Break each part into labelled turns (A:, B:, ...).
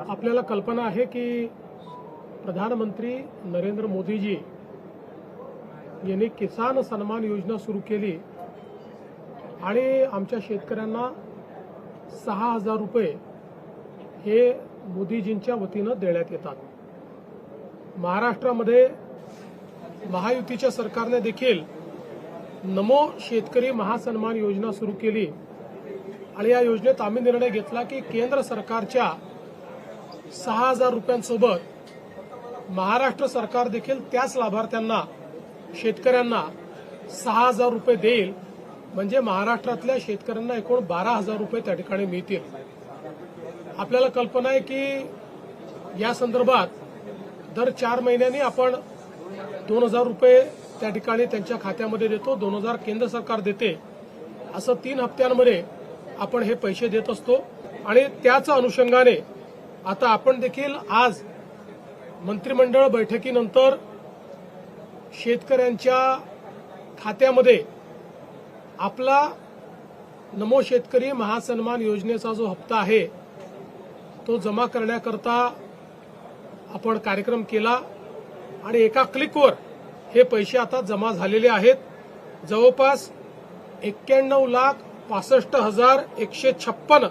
A: आपल्याला कल्पना आहे की प्रधानमंत्री नरेंद्र मोदीजी यांनी किसान सन्मान योजना सुरू केली आणि आमच्या शेतकऱ्यांना 6,000 रुपये हे मोदीजींच्या वतीनं देण्यात येतात। महाराष्ट्रामध्ये महायुतीच्या सरकारने देखील नमो शेतकरी महासन्मान योजना सुरू केली आणि या योजनेत आम्ही निर्णय घेतला की केंद्र सरकारच्या 6,000 रुपयांसोबत महाराष्ट्र सरकार देखील त्याच लाभार्थ्यांना शेतकऱ्यांना 6,000 रुपये देईल, म्हणजे महाराष्ट्रातल्या शेतकऱ्यांना एकूण 12,000 रुपये त्या ठिकाणी मिळतील। आपल्याला कल्पना आहे की या संदर्भात दर 4 महिन्यांनी आपण 2,000 रुपये त्या ठिकाणी त्यांच्या खात्यामध्ये देतो, 2,000 केंद्र सरकार देते, असं 3 हप्त्यांमध्ये आपण हे पैसे देत असतो। आणि त्याच अनुषंगाने आता आपण देखील आज मंत्रिमंडळ बैठकीनंतर शेतकऱ्यांच्या खात्यामध्ये आपला नमो शेतकरी महासन्मान योजनेचा जो हप्ता आहे तो जमा करण्याकरता आपण कार्यक्रम केला आणि एका क्लिकवर हे पैसे आता जमा झालेले आहेत। जवळपास 91,65,156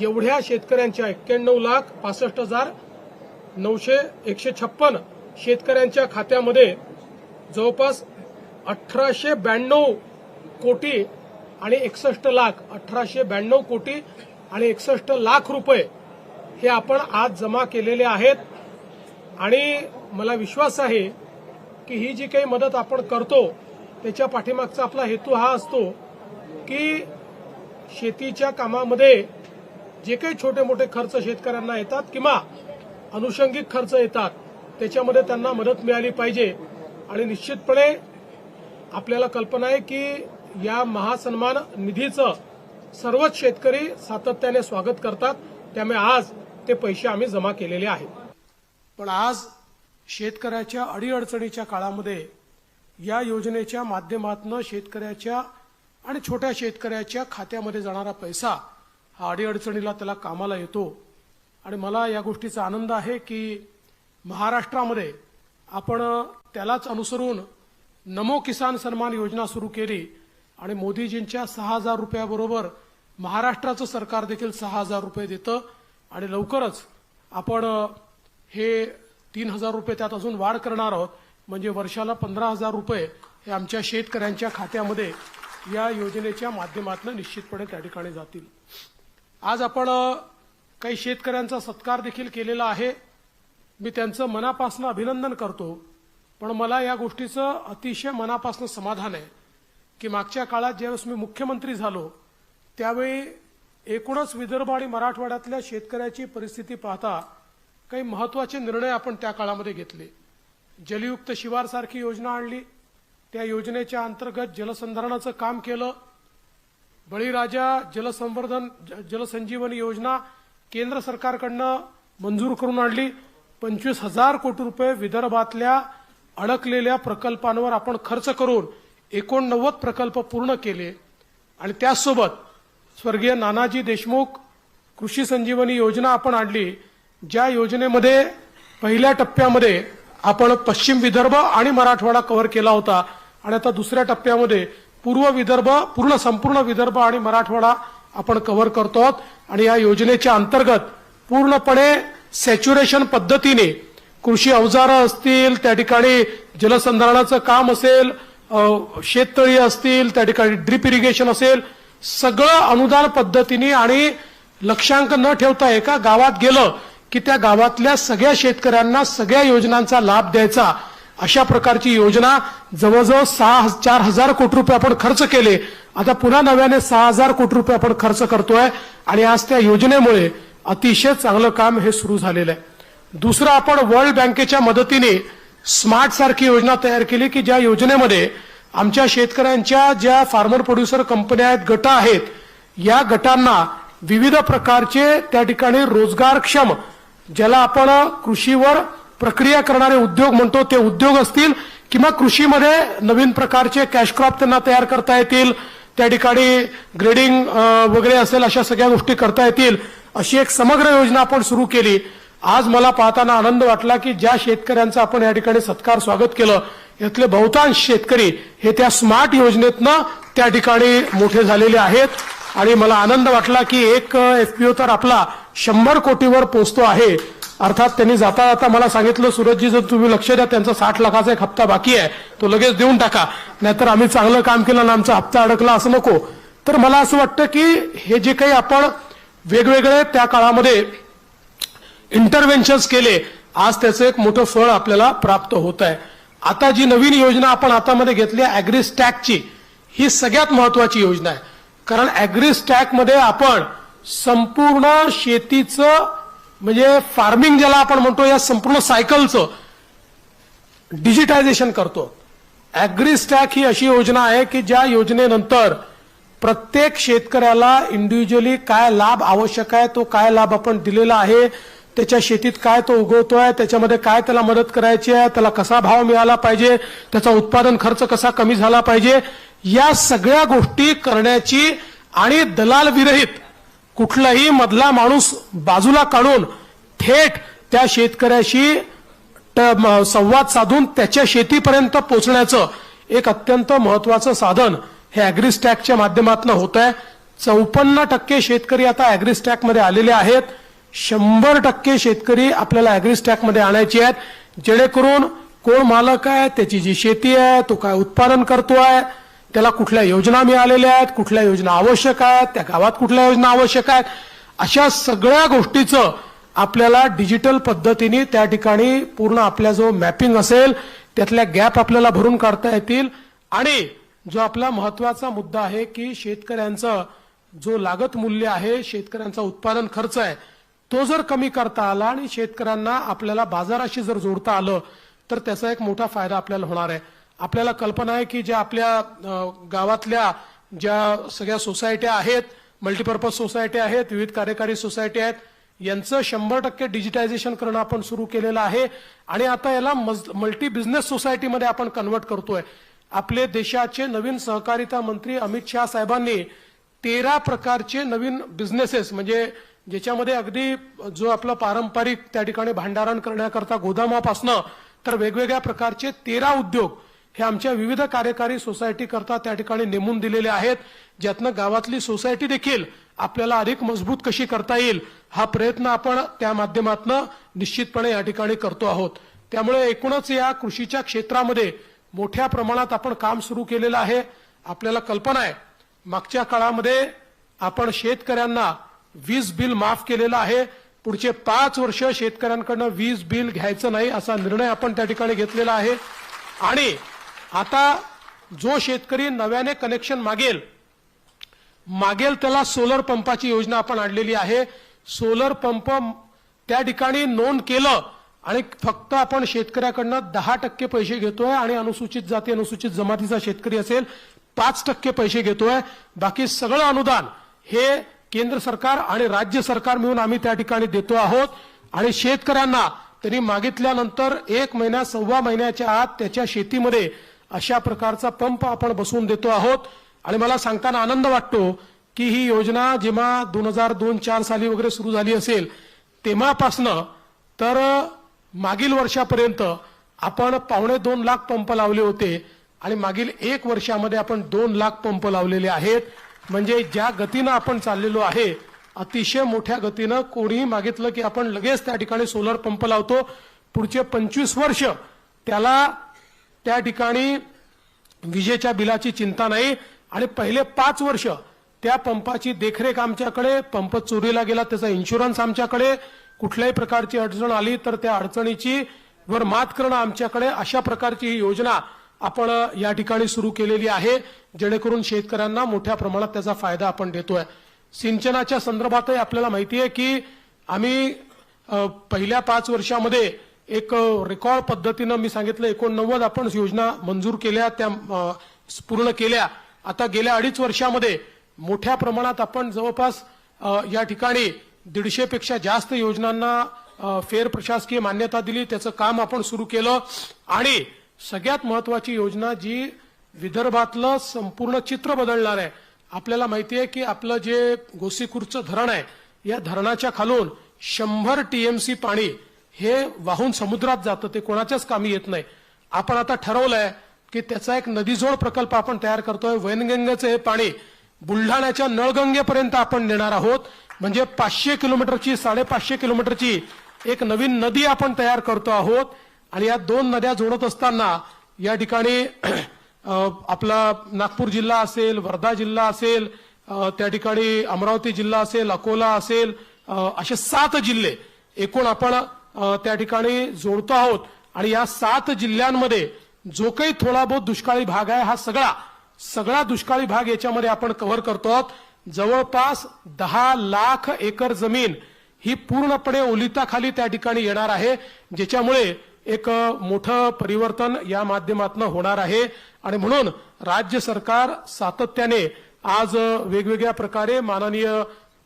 A: एवढ्या शेतकऱ्यांच्या 91,65,156 शेतकऱ्यांच्या खात्यामध्ये जवळपास 1,892 कोटी आणि 61 लाख 1,892 कोटी आणि 61 लाख रुपये हे आपण आज जमा केलेले आहेत। आणि मला विश्वास आहे की ही जी काही मदत आपण करतो त्याच्या पाठीमागचा आपला हेतू हा असतो की शेतीच्या कामामध्ये जे काही छोटे मोठे खर्च शेतकऱ्यांना येतात किंवा अनुषंगिक खर्च येतात त्याच्यामध्ये त्यांना मदत मिळाली पाहिजे। आणि निश्चितपणे आपल्याला कल्पना आहे की या महासन्मान निधीचं सर्वच शेतकरी सातत्याने स्वागत करतात, त्यामुळे आज ते पैसे आम्ही जमा केलेले आहेत। पण आज शेतकऱ्याच्या अडीअडचणीच्या काळामध्ये या योजनेच्या माध्यमातून शेतकऱ्याच्या आणि छोट्या शेतकऱ्याच्या खात्यामध्ये जाणारा पैसा हा अडीअडचणीला त्याला कामाला येतो। आणि मला या गोष्टीचा आनंद आहे की महाराष्ट्रामध्ये आपण त्यालाच अनुसरून नमो किसान सन्मान योजना सुरू केली आणि मोदीजींच्या 6,000 रुपयाबरोबर महाराष्ट्राचं सरकार देखील 6,000 रुपये देतं आणि लवकरच आपण हे 3,000 रुपये त्यात अजून वाढ करणार आहोत, म्हणजे वर्षाला 15,000 रुपये हे आमच्या शेतकऱ्यांच्या खात्यामध्ये या योजनेच्या माध्यमातून निश्चितपणे त्या ठिकाणी जातील। आज आपण काही शेतकऱ्यांचा सत्कार देखील केलेला आहे, मी त्यांचं मनापासून अभिनंदन करतो। पण मला या गोष्टीचं अतिशय मनापासून समाधान आहे की मागच्या काळात ज्यावेळेस मी मुख्यमंत्री झालो त्यावेळी एकूणच विदर्भ आणि मराठवाड्यातल्या शेतकऱ्याची परिस्थिती पाहता काही महत्त्वाचे निर्णय आपण त्या काळामध्ये घेतले। जलयुक्त शिवार सारखी योजना आणली, त्या योजनेच्या अंतर्गत जलसंधारणाचं काम केलं। बळीराजा जलसंजीवनी योजना केंद्र सरकारकडनं मंजूर करून आणली। 25,000 कोटी रुपये विदर्भातल्या अडकलेल्या प्रकल्पांवर आपण खर्च करून 89 प्रकल्प पूर्ण केले। आणि त्याचसोबत स्वर्गीय नानाजी देशमुख कृषी संजीवनी योजना आपण आणली, ज्या योजनेमध्ये पहिल्या टप्प्यामध्ये आपण पश्चिम विदर्भ आणि मराठवाडा कव्हर केला होता आणि आता दुसऱ्या टप्प्यामध्ये पूर्व विदर्भ संपूर्ण विदर्भ आणि मराठवाडा आपण कव्हर करतो आहोत। आणि या योजनेच्या अंतर्गत पूर्णपणे सॅच्युरेशन पद्धतीने कृषी अवजारं असतील, त्या ठिकाणी जलसंधारणाचं काम असेल, शेततळी असतील, त्या ठिकाणी ड्रिप इरिगेशन असेल, सगळं अनुदान पद्धतीने आणि लक्ष्यांक न ठेवता एका गावात गेलं की त्या गावातल्या सगळ्या शेतकऱ्यांना सगळ्या योजनांचा लाभ द्यायचा, अशा प्रकारची योजना जवळजवळ 4,000 कोटी रुपये आपण खर्च केले। आता पुन्हा नव्याने 6,000 कोटी रुपये आपण खर्च करतोय आणि आज त्या योजनेमुळे अतिशय चांगलं काम हे सुरू झालेलं आहे। दुसरं, आपण वर्ल्ड बँकेच्या मदतीने स्मार्ट सारखी योजना तयार केली की ज्या योजनेमध्ये आमच्या शेतकऱ्यांच्या ज्या फार्मर प्रोड्युसर कंपन्या आहेत, गट आहेत, या गटांना विविध प्रकारचे त्या ठिकाणी रोजगारक्षम, ज्याला आपण कृषीवर प्रक्रिया करणारे उद्योग म्हणतो, ते उद्योग असतील किंवा कृषीमध्ये नवीन प्रकारचे कॅश क्रॉप त्यांना तयार करता येतील, त्या ठिकाणी ग्रेडिंग वगैरे असेल, अशा सगळ्या गोष्टी करता येतील, अशी एक समग्र योजना आपण सुरू केली। आज मला पाहताना आनंद वाटला की ज्या शेतकऱ्यांचा आपण या ठिकाणी सत्कार स्वागत केलं यातले बहुतांश शेतकरी हे त्या स्मार्ट योजनेतनं त्या ठिकाणी मोठे झालेले आहेत आणि मला आनंद वाटला की एक एफपीओ तर आपला 100 कोटीवर पोहोचतो आहे। अर्थात त्यांनी जाता जाता मला सांगितलं, सूरजजी जर तुम्ही लक्ष द्या त्यांचा 60 लाखाचा एक हप्ता बाकी आहे तो लगेच देऊन टाका, नाहीतर आम्ही चांगलं काम केलं आणि आमचा हप्ता अडकला असं नको। तर मला असं वाटतं की हे जे काही आपण वेगवेगळे त्या काळामध्ये इंटरव्हेन्शन्स केले, आज त्याचं एक मोठं फळ आपल्याला प्राप्त होत आहे। आता जी नवीन योजना आपण हातामध्ये घेतली ॲग्रीस्टॅकची, ही सगळ्यात महत्वाची योजना आहे, कारण ॲग्रीस्टॅक मध्ये आपण संपूर्ण शेतीचं म्हणजे फार्मिंग ज्याला आपण म्हणतो या संपूर्ण सायकलचं डिजिटायझेशन करतो। ॲग्रीस्टॅक ही अशी योजना आहे की ज्या योजनेनंतर प्रत्येक शेतकऱ्याला इंडिव्हिज्युअली काय लाभ आवश्यक आहे, तो काय लाभ आपण दिलेला आहे, त्याच्या शेतीत काय तो उगवतोय, त्याच्यामध्ये काय त्याला मदत करायची आहे, त्याला कसा भाव मिळाला पाहिजे, त्याचा उत्पादन खर्च कसा कमी झाला पाहिजे, या सगळ्या गोष्टी करण्याची आणि दलाल विरहित कुठलाही मधला माणूस बाजूला काढून थेट त्या शेतकऱ्याशी संवाद साधून त्याच्या शेतीपर्यंत पोहोचण्याचं एक अत्यंत महत्वाचं साधन हे ॲग्रीस्टॅकच्या माध्यमातून होत आहे। 54% शेतकरी आता ॲग्रीस्टॅकमध्ये आलेले आहेत। 100% शेतकरी आपल्याला ॲग्रीस्टॅकमध्ये आणायचे आहेत, जेणेकरून कोण मालक आहे, त्याची जी शेती आहे, तो काय उत्पादन करतोय, त्याला कुठल्या योजना मिळालेल्या आहेत, कुठल्या योजना आवश्यक आहेत, त्या गावात कुठल्या योजना आवश्यक आहेत, अशा सगळ्या गोष्टीचं आपल्याला डिजिटल पद्धतीने त्या ठिकाणी पूर्ण आपला जो मॅपिंग असेल त्यातल्या गॅप आपल्याला भरून काढता येतील। आणि जो आपला महत्वाचा मुद्दा आहे की शेतकऱ्यांचा जो लागत मूल्य आहे, शेतकऱ्यांचा उत्पादन खर्च आहे, तो जर कमी करता आला आणि शेतकऱ्यांना आपल्याला बाजाराशी जर जोडता आलं तर त्याचा एक मोठा फायदा आपल्याला होणार आहे। आपल्याला कल्पना आहे की ज्या आपल्या गावातल्या ज्या सगळ्या सोसायट्या आहेत, मल्टीपर्पज सोसायट्या आहेत, विविध कार्यकारी सोसायटी आहेत, यांचं 100% डिजिटायझेशन करणं आपण सुरू केलेलं आहे आणि आता याला मल्टी बिझनेस सोसायटीमध्ये आपण कन्वर्ट करतोय। आपले देशाचे नवीन सहकारिता मंत्री अमित शाह साहेबांनी 13 प्रकारचे नवीन बिझनेसेस म्हणजे ज्याच्यामध्ये अगदी जो आपला पारंपरिक त्या ठिकाणी भांडारण करण्याकरता गोदामापासनं तर वेगवेगळ्या प्रकारचे 13 उद्योग हे आमच्या विविध कार्यकारी सोसायटी करता त्या ठिकाणी नेमून दिलेले आहेत, ज्यातनं गावातली सोसायटी देखील आपल्याला अधिक मजबूत कशी करता येईल हा प्रयत्न आपण त्या माध्यमातून निश्चितपणे या ठिकाणी करतो आहोत। त्यामुळे एकूणच या कृषीच्या क्षेत्रामध्ये मोठ्या प्रमाणात आपण काम सुरू केलेलं आहे। आपल्याला कल्पना आहे मागच्या काळामध्ये आपण शेतकऱ्यांना वीज बिल माफ केलेलं आहे, पुढचे 5 वर्ष शेतकऱ्यांकडून वीज बिल घ्यायचं नाही असा निर्णय आपण त्या ठिकाणी घेतलेला आहे। आणि आता जो शेतकरी नव्याने कनेक्शन मागेल त्याला सोलर पंपाची योजना आपण आणलेली आहे। सोलर पंप त्या ठिकाणी नोंद केलं आणि फक्त आपण शेतकऱ्याकडनं 10% पैसे घेतोय आणि अनुसूचित जाती अनुसूचित जमातीचा शेतकरी असेल 5% पैसे घेतोय, बाकी सगळं अनुदान हे केंद्र सरकार आणि राज्य सरकार मिळून आम्ही त्या ठिकाणी देतो आहोत। आणि शेतकऱ्यांना त्यांनी मागितल्यानंतर 1 महिना 1.25 महिन्याच्या आत त्याच्या शेतीमध्ये अशा प्रकारचा पंप आपण बसवून देतो आहोत। आणि मला सांगताना आनंद वाटतो की ही योजना जेव्हा 2002-04 साली वगैरे सुरू झाली असेल तेव्हापासनं तर मागील वर्षापर्यंत आपण 2.25 लाख पंप लावले होते आणि मागील 1 वर्षामध्ये आपण 2 लाख पंप लावलेले आहेत। म्हणजे ज्या गतीनं आपण चाललेलो आहे अतिशय मोठ्या गतीनं, कोणीही मागितलं की आपण लगेच त्या ठिकाणी सोलर पंप लावतो। पुढचे 25 वर्ष त्याला त्या ठिकाणी विजेच्या बिलाची चिंता नाही आणि पहिले 5 वर्ष त्या पंपाची देखरेख आमच्याकडे, पंप चोरीला गेला त्याचा इन्शुरन्स आमच्याकडे, कुठल्याही प्रकारची अडचण आली तर त्या अडचणीची वर मात करणं आमच्याकडे, अशा प्रकारची ही योजना आपण या ठिकाणी सुरू केलेली आहे, जेणेकरून शेतकऱ्यांना मोठ्या प्रमाणात त्याचा फायदा आपण देतोय। सिंचनाच्या संदर्भातही आपल्याला माहिती आहे की आम्ही पहिल्या 5 वर्षामध्ये एक रेकॉर्ड पद्धतीनं मी सांगितलं 89 आपण योजना मंजूर केल्या, त्या पूर्ण केल्या। आता गेल्या 2.5 वर्षामध्ये मोठ्या प्रमाणात आपण जवळपास या ठिकाणी 150 पेक्षा जास्त योजनांना फेर प्रशासकीय मान्यता दिली, त्याचं काम आपण सुरू केलं। आणि सगळ्यात महत्वाची योजना जी विदर्भातलं संपूर्ण चित्र बदलणार आहे, आपल्याला माहिती आहे की आपलं जे गोसीखुर्दचं धरण आहे या धरणाच्या खालून 100 टीएमसी पाणी हे वाहून समुद्रात जातं, ते कोणाच्याच कामी येत नाही. आपण आता ठरवलंय की त्याचा एक नदीजोड प्रकल्प आपण तयार करतोय. वैनगंगेचं हे पाणी बुलढाण्याच्या नळगंगेपर्यंत आपण नेणार आहोत. म्हणजे 500 किलोमीटरची 550 किलोमीटरची एक नवीन नदी आपण तयार करतो आहोत. आणि या दोन नद्या जोडत असताना या ठिकाणी आपला नागपूर जिल्हा असेल, वर्धा जिल्हा असेल, त्या ठिकाणी अमरावती जिल्हा असेल, अकोला असेल, असे 7 जिल्हे एकूण आपण त्या ठिकाणी जोडतो आहोत. आणि या 7 जिल्ह्यांमध्ये जो काही थोडा बहुत दुष्काळी भाग आहे, हा सगळा दुष्काळी भाग याच्यामध्ये आपण कव्हर करतो आहोत. जवळपास 10 लाख एकर जमीन ही पूर्णपणे ओलिताखाली त्या ठिकाणी येणार आहे, ज्याच्यामुळे एक मोठं परिवर्तन या माध्यमातून होणार आहे. आणि म्हणून राज्य सरकार सातत्याने आज वेगवेगळ्या प्रकारे माननीय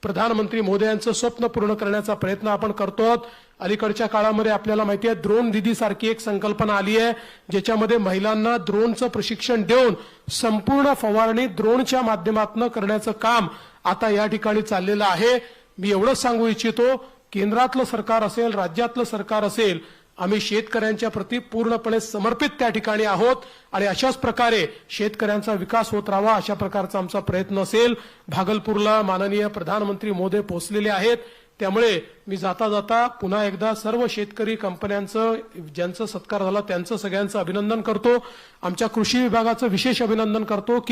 A: प्रधानमंत्री मोदयांचं स्वप्न पूर्ण करण्याचा प्रयत्न आपण करतो आहोत. अलीकडच्या काळामध्ये आपल्याला माहिती आहे ड्रोन दीदी सारखी एक संकल्पना आली आहे, ज्याच्यामध्ये महिलांना ड्रोनचं प्रशिक्षण देऊन संपूर्ण फवारणी ड्रोनच्या माध्यमातून करण्याचं काम आता या ठिकाणी चाललेलं आहे. मी एवढंच सांगू इच्छितो, केंद्रातलं सरकार असेल, राज्यातलं सरकार असेल, आम्ही शेतकऱ्यांच्या प्रती पूर्णपणे समर्पित त्या ठिकाणी आहोत. आणि अशाच प्रकारे शेतकऱ्यांचा विकास होत राहावा अशा प्रकारचा आमचा प्रयत्न असेल. भागलपूरला माननीय प्रधानमंत्री मोदी पोहोचलेले आहेत, त्यामुळे मी जाता जाता पुन्हा एकदा सर्व शेतकरी कंपन्यांचं ज्यांचा सत्कार झाला त्यांचं सगळ्यांचं अभिनंदन करतो. आमच्या कृषी विभागाचं विशेष अभिनंदन करतो.